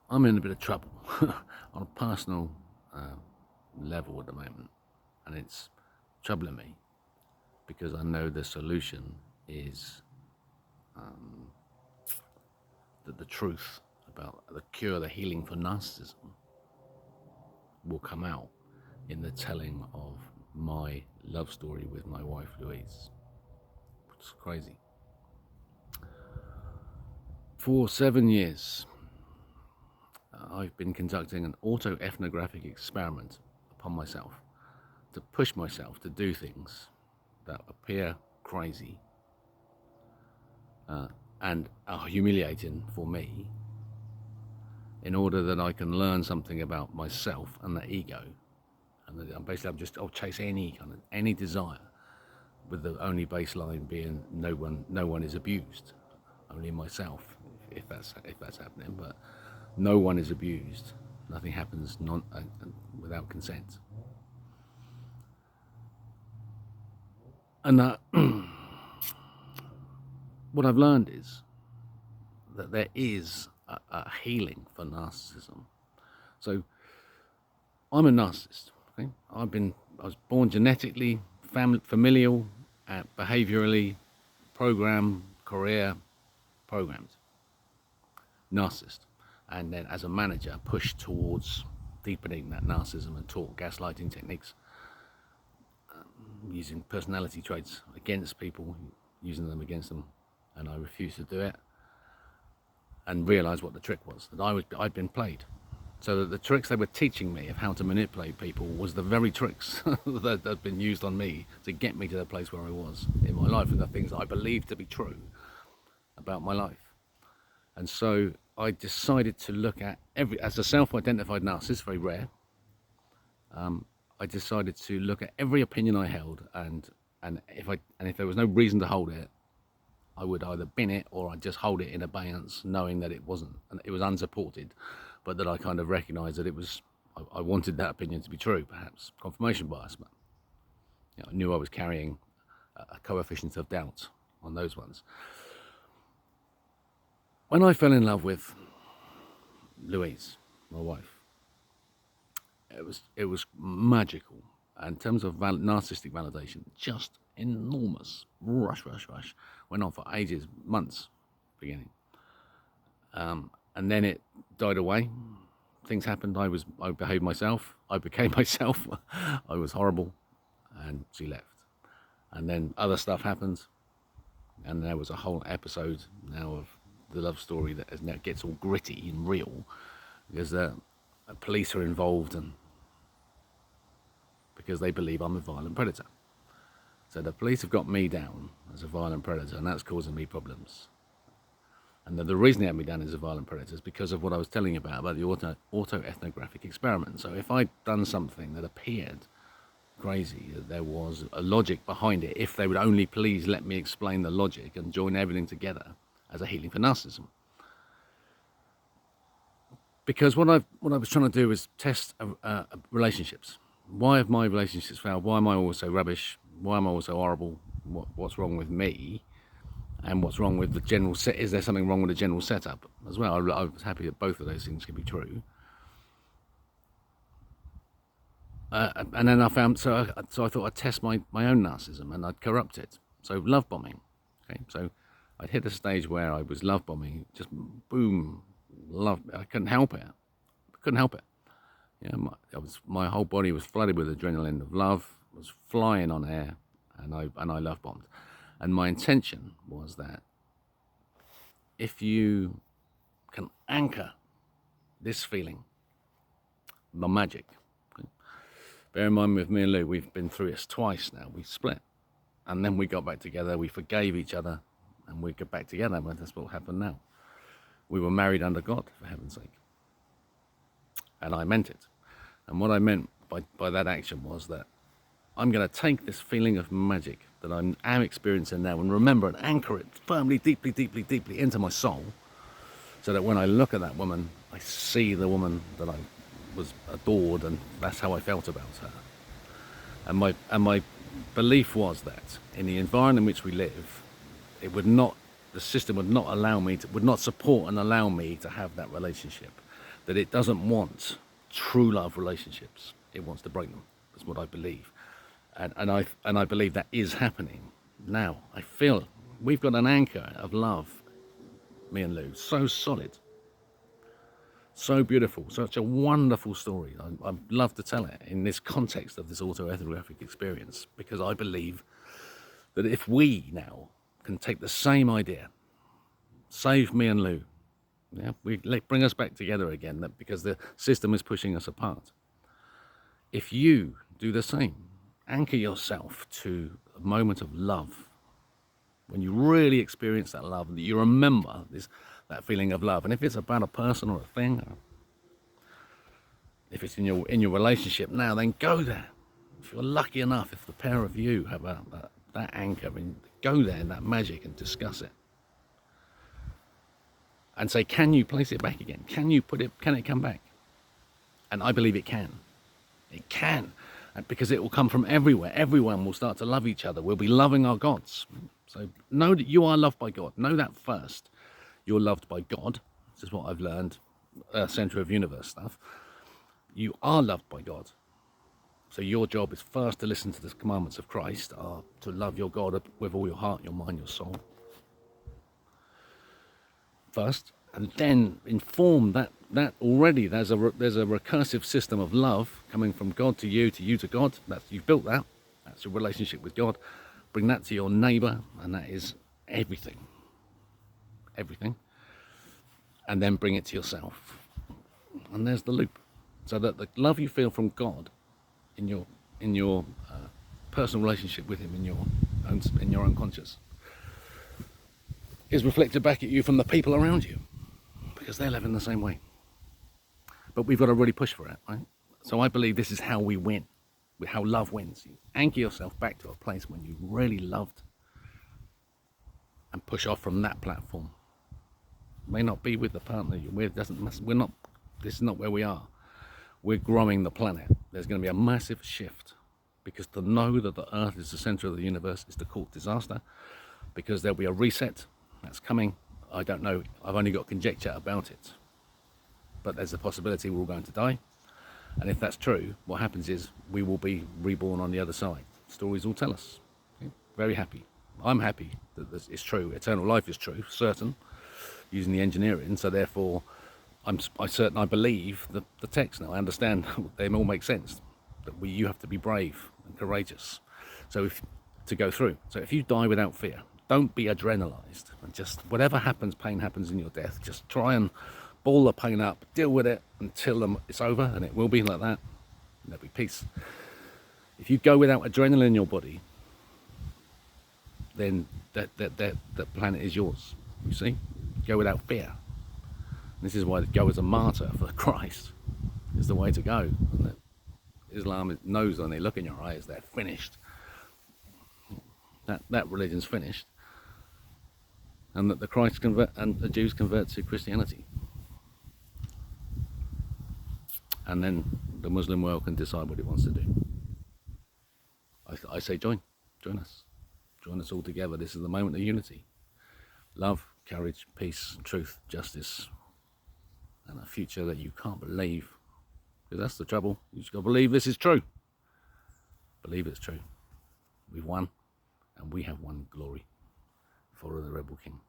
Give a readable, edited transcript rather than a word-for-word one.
I'm in a bit of trouble on a personal level at the moment, and it's troubling me because I know the solution is that the truth about the cure, the healing for narcissism, will come out in the telling of my love story with my wife Louise. It's crazy. For 7 years, I've been conducting an autoethnographic experiment upon myself to push myself to do things that appear crazy and are humiliating for me in order that I can learn something about myself and the ego. And I'll chase any desire with the only baseline being no one is abused, only myself, if that's happening. But no one is abused. Nothing happens without consent. And what I've learned is that there is a healing for narcissism. So I'm a narcissist. Okay? I was born genetically, familial, behaviorally, career programmed, narcissist. And then as a manager, pushed towards deepening that narcissism and taught gaslighting techniques, using personality traits against people, using them against them, and I refused to do it, and realised what the trick was, that I'd been played. So that the tricks they were teaching me of how to manipulate people was the very tricks that had been used on me to get me to the place where I was in my life, and the things I believed to be true about my life. And so I decided to look at as a self-identified narcissist, very rare, I decided to look at every opinion I held, and if there was no reason to hold it, I would either bin it or I'd just hold it in abeyance, knowing that it was unsupported, but that I kind of recognised that I wanted that opinion to be true, perhaps confirmation bias, but I knew I was carrying a coefficient of doubt on those ones. When I fell in love with Louise, my wife, it was magical. And in terms of narcissistic validation, just enormous. Rush. Went on for ages, months, beginning. And then it died away. Things happened. I behaved myself. I became myself. I was horrible, and she left. And then other stuff happened, and there was a whole episode now of the love story that now gets all gritty and real, because police are involved, and because they believe I'm a violent predator. So the police have got me down as a violent predator, and that's causing me problems. And the reason they had me down as a violent predator is because of what I was telling you about the autoethnographic experiment. So if I'd done something that appeared crazy, that there was a logic behind it, if they would only please let me explain the logic and join everything together as a healing for narcissism. Because what I was trying to do was test relationships. Why have my relationships failed? Why am I always so rubbish? Why am I always so horrible? What's wrong with me? And what's wrong with the general set? Is there something wrong with the general setup as well? I was happy that both of those things can be true. And then I found, so I thought I'd test my own narcissism, and I'd corrupt it. So love bombing. Okay, so I'd hit a stage where I was love bombing, just boom, love. I couldn't help it. My whole body was flooded with adrenaline of love, was flying on air, and I love bombed. And my intention was that if you can anchor this feeling, the magic. Okay? Bear in mind, with me and Lou, we've been through this twice now. We split, and then we got back together. We forgave each other, and we got back together. But that's what happened now. We were married under God, for heaven's sake. And I meant it. And what I meant by that action was that I'm going to take this feeling of magic that I am experiencing now and remember and anchor it firmly, deeply into my soul, so that when I look at that woman, I see the woman that I was adored, and that's how I felt about her. And my belief was that in the environment in which we live, the system would not support and allow me to have that relationship. that it doesn't want true love relationships. It wants to break them. That's what I believe. And I believe that is happening now. I feel we've got an anchor of love, me and Lou, so solid, so beautiful, such a wonderful story. I love to tell it in this context of this autoethnographic experience, because I believe that if we now can take the same idea, save me and Lou, yeah, bring us back together again, that because the system is pushing us apart. If you do the same, anchor yourself to a moment of love, when you really experience that love, and that you remember that feeling of love. And if it's about a person or a thing, or if it's in your relationship now, then go there. If you're lucky enough, if the pair of you have that anchor, and go there in that magic and discuss it. And say, can you place it back again? Can it come back? And I believe it can. It can. Because it will come from everywhere. Everyone will start to love each other. We'll be loving our gods. So know that you are loved by God. Know that first. You're loved by God. This is what I've learned, Center of Universe stuff. You are loved by God. So your job is first to listen to the commandments of Christ, to love your God with all your heart, your mind, your soul. First, and then inform that already there's a recursive system of love coming from God to you to God. You've built that. That's your relationship with God. Bring that to your neighbor, and that is everything. Everything. And then bring it to yourself. And there's the loop. So that the love you feel from God in your personal relationship with Him, in your own conscious, is reflected back at you from the people around you, because they're living the same way. But we've got to really push for it, right? So I believe this is how we win, how love wins. You anchor yourself back to a place when you really loved, and push off from that platform. May not be with the partner you're with. This is not where we are. We're growing the planet. There's going to be a massive shift, because to know that the Earth is the center of the universe is to cause disaster, because there'll be a reset that's coming. I don't know. I've only got conjecture about it. But there's a possibility we're all going to die. And if that's true, what happens is we will be reborn on the other side. Stories will tell us. Okay? Very happy. I'm happy that this is true. Eternal life is true, certain, using the engineering. So therefore, I believe the text now. I understand they all make sense. That you have to be brave and courageous. So to go through. So if you die without fear, don't be adrenalized. And just whatever happens, pain happens in your death. Just try and ball the pain up, deal with it until it's over, and it will be like that. And there'll be peace. If you go without adrenaline in your body, then that planet is yours. You see? Go without fear. This is why to go as a martyr for Christ is the way to go. And Islam knows when they look in your eyes, they're finished. That religion's finished. And that the Jews convert to Christianity. And then the Muslim world can decide what it wants to do. I say join us. Join us all together. This is the moment of unity. Love, courage, peace, truth, justice, and a future that you can't believe. Because that's the trouble. You just got to believe this is true. Believe it's true. We've won, and we have won glory. Follow the Rebel King.